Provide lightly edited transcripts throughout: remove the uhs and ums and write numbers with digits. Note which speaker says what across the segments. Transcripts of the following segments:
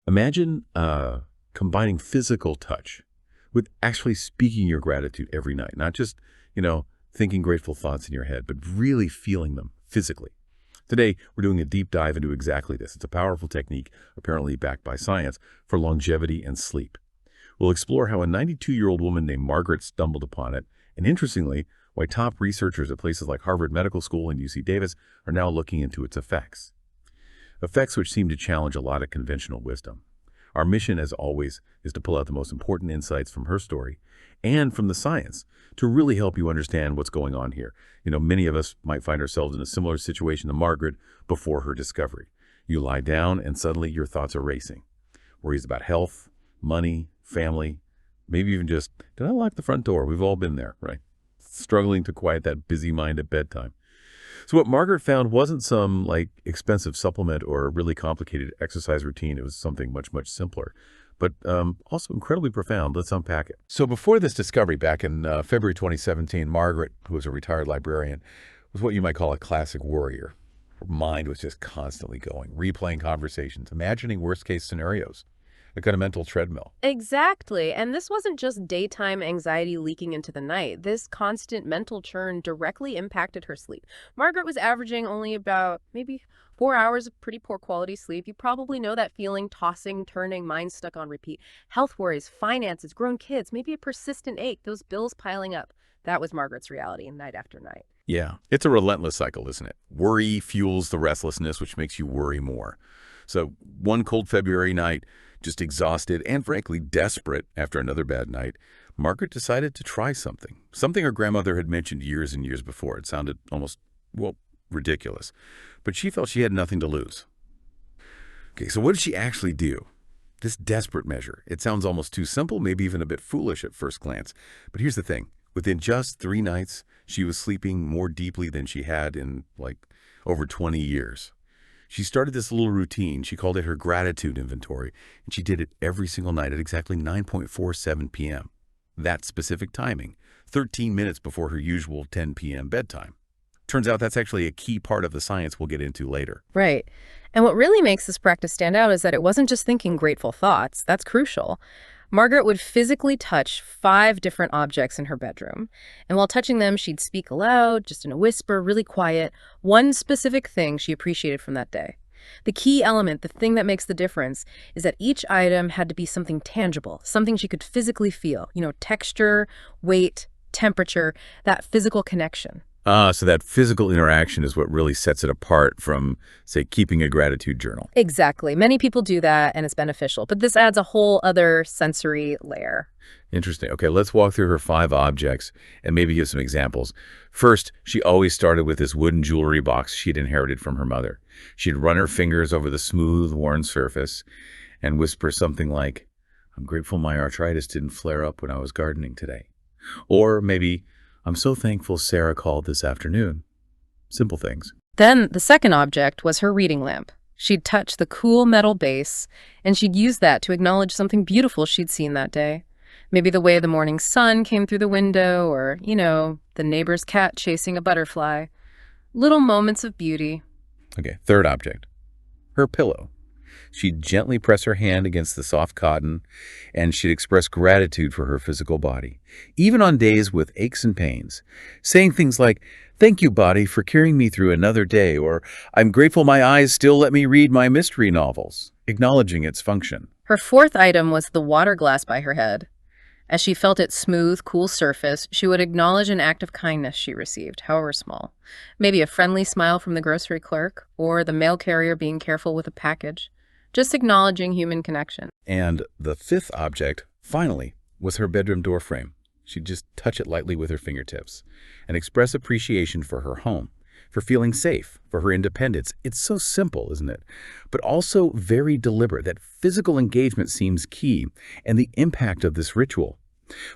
Speaker 1: Imagine combining physical touch with actually speaking your gratitude every night, not just, thinking grateful thoughts in your head, but really feeling them physically. Today, we're doing a deep dive into exactly this. It's a powerful technique, apparently backed by science, for longevity and sleep. We'll explore how a 92-year-old woman named Margaret stumbled upon it, and interestingly, why top researchers at places like Harvard Medical School and UC Davis are now looking into its effects. Effects which seem to challenge a lot of conventional wisdom. Our mission, as always, is to pull out the most important insights from her story and from the science to really help you understand what's going on here. Many of us might find ourselves in a similar situation to Margaret before her discovery. You lie down and suddenly your thoughts are racing. Worries about health, money, family, maybe even just, did I lock the front door? We've all been there, right? Struggling to quiet that busy mind at bedtime. So what Margaret found wasn't some expensive supplement or a really complicated exercise routine. It was something much, much simpler, but also incredibly profound. Let's unpack it. So before this discovery back in February 2017, Margaret, who was a retired librarian, was what you might call a classic worrier. Her mind was just constantly going, replaying conversations, imagining worst-case scenarios. A kind of mental treadmill.
Speaker 2: Exactly. And this wasn't just daytime anxiety leaking into the night. This constant mental churn directly impacted her sleep. Margaret was averaging only about maybe 4 hours of pretty poor quality sleep. You probably know that feeling, tossing, turning, mind stuck on repeat. Health worries, finances, grown kids, maybe a persistent ache, those bills piling up. That was Margaret's reality night after night.
Speaker 1: Yeah, it's a relentless cycle, isn't it? Worry fuels the restlessness, which makes you worry more. So one cold February night, just exhausted and frankly desperate after another bad night, Margaret decided to try something her grandmother had mentioned years and years before. It sounded almost, ridiculous, but she felt she had nothing to lose. Okay, so what did she actually do? This desperate measure. It sounds almost too simple, maybe even a bit foolish at first glance. But here's the thing. Within just 3 nights, she was sleeping more deeply than she had in over 20 years. She started this little routine. She called it her gratitude inventory, and she did it every single night at exactly 9:47 p.m. That specific timing, 13 minutes before her usual 10 p.m. bedtime. Turns out that's actually a key part of the science we'll get into later.
Speaker 2: Right. And what really makes this practice stand out is that it wasn't just thinking grateful thoughts. That's crucial. Margaret would physically touch 5 different objects in her bedroom. And while touching them, she'd speak aloud, just in a whisper, really quiet, one specific thing she appreciated from that day. The key element, the thing that makes the difference, is that each item had to be something tangible, something she could physically feel. Texture, weight, temperature, that physical connection.
Speaker 1: So that physical interaction is what really sets it apart from, say, keeping a gratitude journal.
Speaker 2: Exactly. Many people do that, and it's beneficial. But this adds a whole other sensory layer.
Speaker 1: Interesting. Okay, let's walk through her 5 objects and maybe give some examples. First, she always started with this wooden jewelry box she'd inherited from her mother. She'd run her fingers over the smooth, worn surface and whisper something like, "I'm grateful my arthritis didn't flare up when I was gardening today." Or maybe, "I'm so thankful Sarah called this afternoon." Simple things.
Speaker 2: Then the second object was her reading lamp. She'd touch the cool metal base, and she'd use that to acknowledge something beautiful she'd seen that day. Maybe the way the morning sun came through the window, or, the neighbor's cat chasing a butterfly. Little moments of beauty.
Speaker 1: Okay, third object. Her pillow. She'd gently press her hand against the soft cotton, and she'd express gratitude for her physical body, even on days with aches and pains, saying things like, "Thank you, body, for carrying me through another day," or "I'm grateful my eyes still let me read my mystery novels," acknowledging its function.
Speaker 2: Her fourth item was the water glass by her head. As she felt its smooth, cool surface, she would acknowledge an act of kindness she received, however small. Maybe a friendly smile from the grocery clerk, or the mail carrier being careful with a package. Just acknowledging human connection.
Speaker 1: And the fifth object, finally, was her bedroom door frame. She'd just touch it lightly with her fingertips and express appreciation for her home, for feeling safe, for her independence. It's so simple, isn't it? But also very deliberate. That physical engagement seems key, and the impact of this ritual.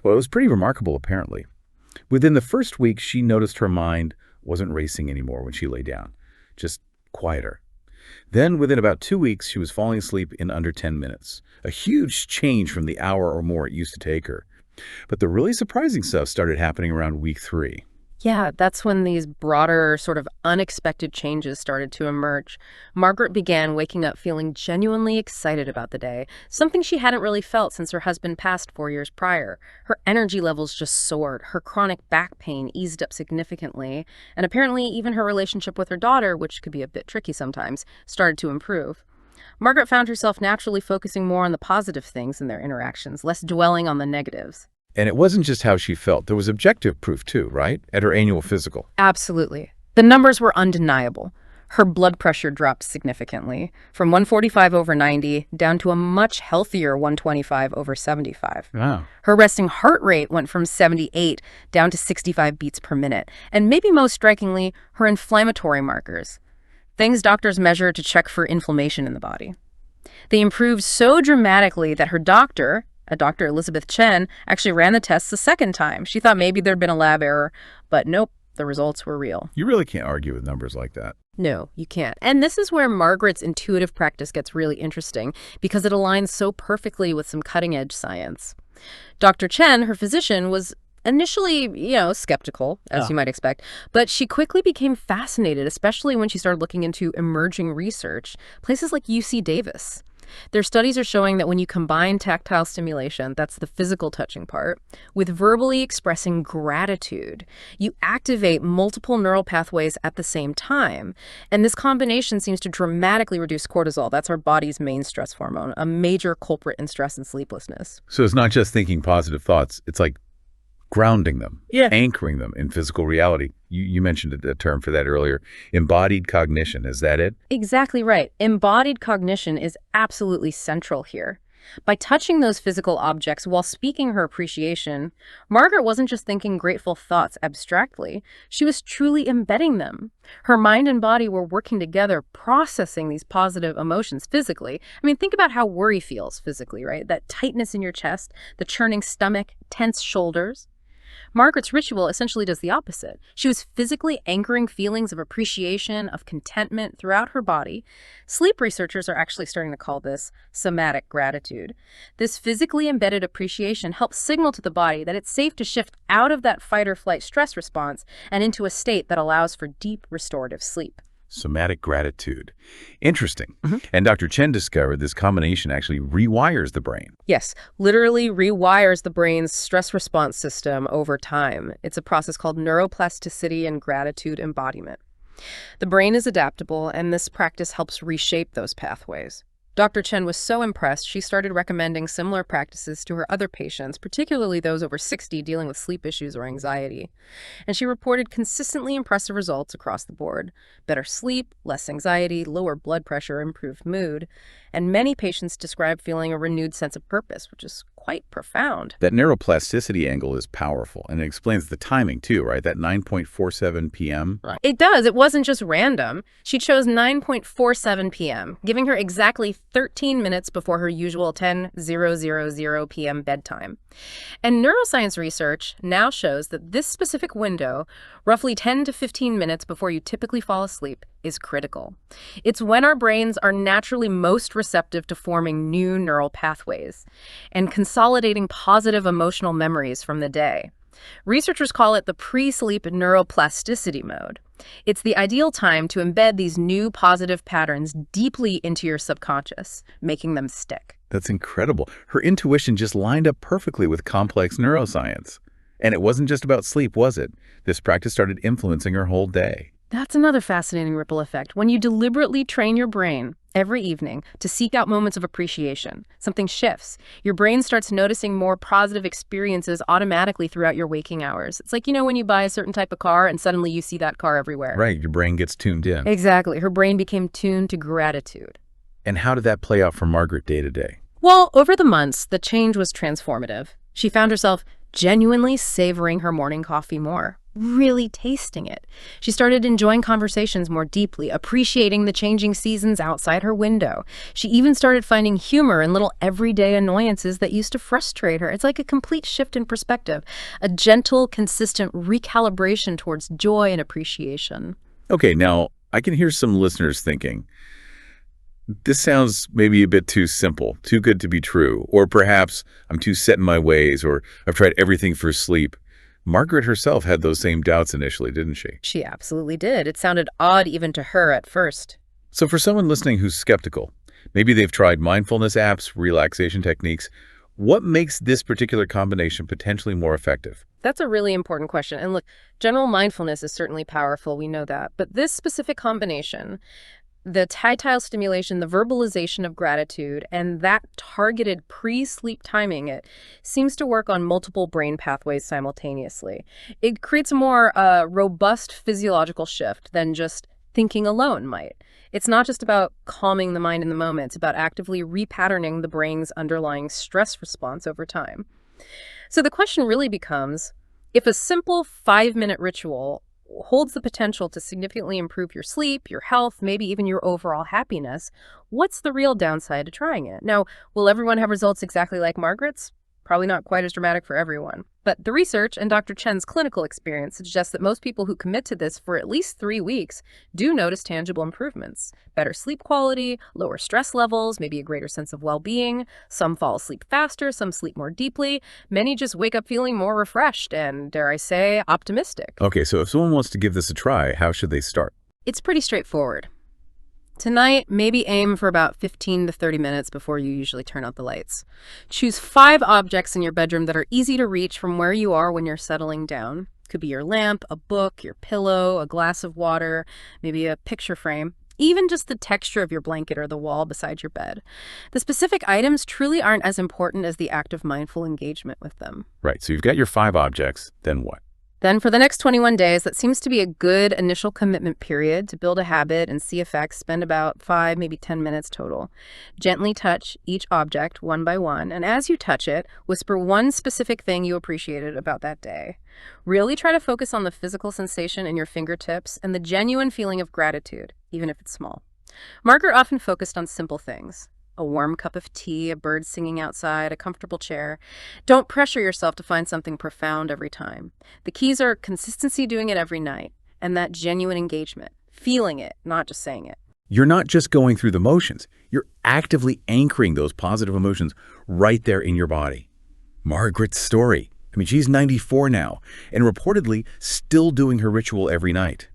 Speaker 1: Well, it was pretty remarkable, apparently. Within the first week, she noticed her mind wasn't racing anymore when she lay down, just quieter. Then, within about 2 weeks, she was falling asleep in under 10 minutes, a huge change from the hour or more it used to take her. But the really surprising stuff started happening around week 3.
Speaker 2: Yeah, that's when these broader, sort of unexpected changes started to emerge. Margaret began waking up feeling genuinely excited about the day, something she hadn't really felt since her husband passed 4 years prior. Her energy levels just soared, her chronic back pain eased up significantly, and apparently even her relationship with her daughter, which could be a bit tricky sometimes, started to improve. Margaret found herself naturally focusing more on the positive things in their interactions, less dwelling on the negatives.
Speaker 1: And it wasn't just how she felt. There was objective proof too, right? At her annual physical.
Speaker 2: Absolutely. The numbers were undeniable. Her blood pressure dropped significantly, from 145 over 90 down to a much healthier 125 over 75.
Speaker 1: Wow.
Speaker 2: Her resting heart rate went from 78 down to 65 beats per minute. And maybe most strikingly, her inflammatory markers, things doctors measure to check for inflammation in the body. They improved so dramatically that her doctor, Dr. Elizabeth Chen, actually ran the tests a second time. She thought maybe there'd been a lab error, but nope, the results were real.
Speaker 1: You really can't argue with numbers like that.
Speaker 2: No, you can't. And this is where Margaret's intuitive practice gets really interesting because it aligns so perfectly with some cutting-edge science. Dr. Chen, her physician, was initially, skeptical, as you might expect, but she quickly became fascinated, especially when she started looking into emerging research, places like UC Davis. Their studies are showing that when you combine tactile stimulation, that's the physical touching part, with verbally expressing gratitude, you activate multiple neural pathways at the same time. And this combination seems to dramatically reduce cortisol. That's our body's main stress hormone, a major culprit in stress and sleeplessness.
Speaker 1: So it's not just thinking positive thoughts. It's like grounding them,
Speaker 2: Yeah.
Speaker 1: anchoring them in physical reality. You mentioned a term for that earlier. Embodied cognition. Is that it?
Speaker 2: Exactly right. Embodied cognition is absolutely central here. By touching those physical objects while speaking her appreciation, Margaret wasn't just thinking grateful thoughts abstractly, she was truly embedding them. Her mind and body were working together, processing these positive emotions physically. I mean, think about how worry feels physically, right? That tightness in your chest, the churning stomach, tense shoulders. Margaret's ritual essentially does the opposite. She was physically anchoring feelings of appreciation, of contentment throughout her body. Sleep researchers are actually starting to call this somatic gratitude. This physically embedded appreciation helps signal to the body that it's safe to shift out of that fight or flight stress response and into a state that allows for deep restorative sleep.
Speaker 1: Somatic gratitude. Interesting. And Dr. Chen discovered this combination actually rewires the brain.
Speaker 2: Yes, literally rewires the brain's stress response system over time. It's a process called neuroplasticity and gratitude embodiment. The brain is adaptable, and this practice helps reshape those pathways. Dr. Chen was so impressed, she started recommending similar practices to her other patients, particularly those over 60 dealing with sleep issues or anxiety. And she reported consistently impressive results across the board. Better sleep, less anxiety, lower blood pressure, improved mood. And many patients describe feeling a renewed sense of purpose, which is quite profound.
Speaker 1: That neuroplasticity angle is powerful, and it explains the timing too, right? That 9:47 p.m.
Speaker 2: Right. It does. It wasn't just random. She chose 9:47 p.m., giving her exactly 13 minutes before her usual 10:000 p.m. bedtime. And neuroscience research now shows that this specific window, roughly 10 to 15 minutes before you typically fall asleep, is critical. It's when our brains are naturally most receptive to forming new neural pathways and consolidating positive emotional memories from the day. Researchers call it the pre-sleep neuroplasticity mode. It's the ideal time to embed these new positive patterns deeply into your subconscious, making them stick.
Speaker 1: That's incredible. Her intuition just lined up perfectly with complex neuroscience. And it wasn't just about sleep, was it? This practice started influencing her whole day.
Speaker 2: That's another fascinating ripple effect. When you deliberately train your brain every evening to seek out moments of appreciation, something shifts. Your brain starts noticing more positive experiences automatically throughout your waking hours. It's like, when you buy a certain type of car and suddenly you see that car everywhere.
Speaker 1: Right, your brain gets tuned in.
Speaker 2: Exactly. Her brain became tuned to gratitude.
Speaker 1: And how did that play out for Margaret day to day?
Speaker 2: Well, over the months, the change was transformative. She found herself genuinely savoring her morning coffee more, really tasting it. She started enjoying conversations more deeply, appreciating the changing seasons outside her window. She even started finding humor in little everyday annoyances that used to frustrate her. It's like a complete shift in perspective, a gentle, consistent recalibration towards joy and appreciation.
Speaker 1: Okay, now I can hear some listeners thinking, this sounds maybe a bit too simple, too good to be true, or perhaps I'm too set in my ways, or I've tried everything for sleep, Margaret herself had those same doubts initially, didn't she?
Speaker 2: She absolutely did. It sounded odd even to her at first.
Speaker 1: So for someone listening who's skeptical, maybe they've tried mindfulness apps, relaxation techniques, what makes this particular combination potentially more effective?
Speaker 2: That's a really important question. And look, general mindfulness is certainly powerful. We know that. But this specific combination, the tactile stimulation, the verbalization of gratitude, and that targeted pre-sleep timing, it seems to work on multiple brain pathways simultaneously. It creates a more robust physiological shift than just thinking alone might. It's not just about calming the mind in the moment. It's about actively repatterning the brain's underlying stress response over time. So the question really becomes, if a simple 5-minute ritual holds the potential to significantly improve your sleep, your health, maybe even your overall happiness, what's the real downside to trying it? Now, will everyone have results exactly like Margaret's? Probably not quite as dramatic for everyone. But the research and Dr. Chen's clinical experience suggests that most people who commit to this for at least 3 weeks do notice tangible improvements. Better sleep quality, lower stress levels, maybe a greater sense of well-being. Some fall asleep faster, some sleep more deeply. Many just wake up feeling more refreshed and, dare I say, optimistic.
Speaker 1: Okay, so if someone wants to give this a try, how should they start?
Speaker 2: It's pretty straightforward. Tonight, maybe aim for about 15 to 30 minutes before you usually turn out the lights. Choose 5 objects in your bedroom that are easy to reach from where you are when you're settling down. Could be your lamp, a book, your pillow, a glass of water, maybe a picture frame, even just the texture of your blanket or the wall beside your bed. The specific items truly aren't as important as the act of mindful engagement with them.
Speaker 1: Right, so you've got your 5 objects, then what?
Speaker 2: Then for the next 21 days, that seems to be a good initial commitment period to build a habit and see effects. Spend about 5, maybe 10 minutes total. Gently touch each object one by one, and as you touch it, whisper one specific thing you appreciated about that day. Really try to focus on the physical sensation in your fingertips and the genuine feeling of gratitude, even if it's small. Margaret often focused on simple things. A warm cup of tea, a bird singing outside, a comfortable chair. Don't pressure yourself to find something profound every time. The keys are consistency, doing it every night, and that genuine engagement, feeling it, not just saying it.
Speaker 1: You're not just going through the motions. You're actively anchoring those positive emotions right there in your body. Margaret's story. I mean, she's 94 now and reportedly still doing her ritual every night.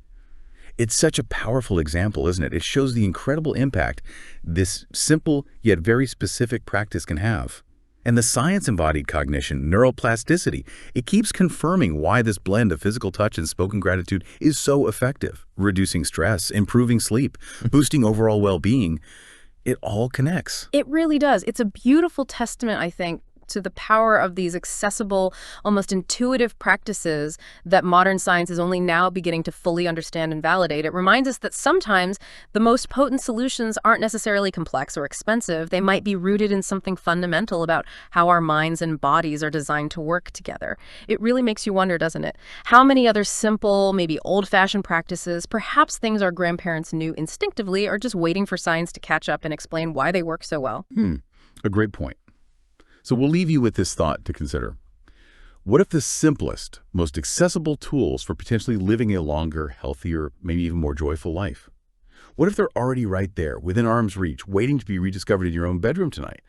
Speaker 1: It's such a powerful example, isn't it? It shows the incredible impact this simple yet very specific practice can have. And the science-embodied cognition, neuroplasticity, it keeps confirming why this blend of physical touch and spoken gratitude is so effective. Reducing stress, improving sleep, boosting overall well-being, it all connects.
Speaker 2: It really does. It's a beautiful testament, I think, to the power of these accessible, almost intuitive practices that modern science is only now beginning to fully understand and validate. It reminds us that sometimes the most potent solutions aren't necessarily complex or expensive. They might be rooted in something fundamental about how our minds and bodies are designed to work together. It really makes you wonder, doesn't it? How many other simple, maybe old-fashioned practices, perhaps things our grandparents knew instinctively, are just waiting for science to catch up and explain why they work so well?
Speaker 1: A great point. So we'll leave you with this thought to consider. What if the simplest, most accessible tools for potentially living a longer, healthier, maybe even more joyful life? What if they're already right there, within arm's reach, waiting to be rediscovered in your own bedroom tonight?